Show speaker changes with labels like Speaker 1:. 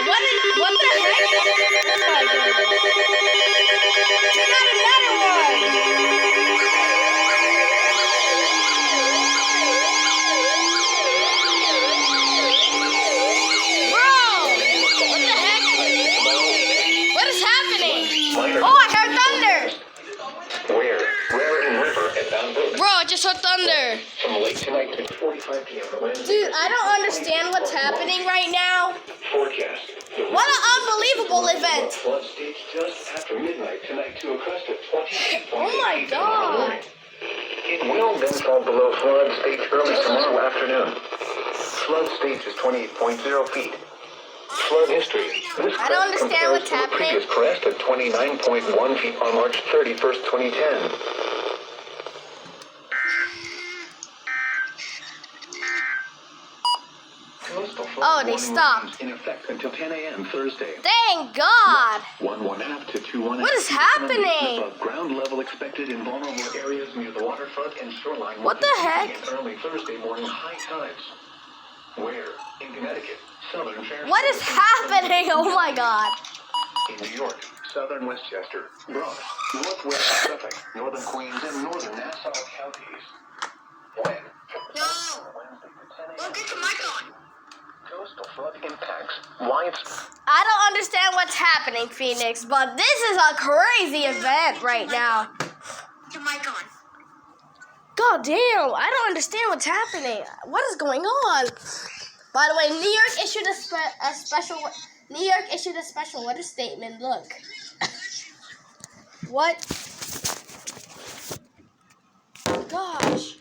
Speaker 1: What the heck? Oh my goodness. I got another one. Bro, what the heck? What is happening? Oh, I heard thunder.
Speaker 2: Where and river at Down Brook.
Speaker 1: Bro, I just heard thunder.
Speaker 2: From late tonight to 45 p.m.
Speaker 1: Dude, I don't understand what's happening right now.
Speaker 2: Forecast.
Speaker 1: What an unbelievable event.
Speaker 2: Flood stage just after midnight tonight to a crest of 20.
Speaker 1: Oh my god.
Speaker 2: It will then fall below flood stage early tomorrow afternoon. Flood stage is 28.0 feet. Flood history. This
Speaker 1: I don't understand what's
Speaker 2: compares to the
Speaker 1: happening.
Speaker 2: previous crest of 29.1 feet on March 31st, 2010.
Speaker 1: Oh, they stopped.
Speaker 2: In effect until 10 a.m. Thursday.
Speaker 1: Thank God.
Speaker 2: 1.5 to 2.5.
Speaker 1: What is happening?
Speaker 2: Above ground level expected in vulnerable areas near the waterfront and shoreline.
Speaker 1: What the heck?
Speaker 2: And early Thursday morning high tides. Where? In Connecticut, southern Fairfield.
Speaker 1: What is happening? Oh my God.
Speaker 2: In New York, southern Westchester, Bronx, northwest Suffolk, northern Queens, and northern Nassau counties. When?
Speaker 3: No. Well, get your mic on.
Speaker 2: Coastal flood impacts. Widespread.
Speaker 1: I don't understand what's happening, Phoenix, but this is a crazy event right now.
Speaker 3: Get your mic on.
Speaker 1: God damn, I don't understand what's happening. What is going on? By the way, New York issued a special weather statement. Look. What? Gosh.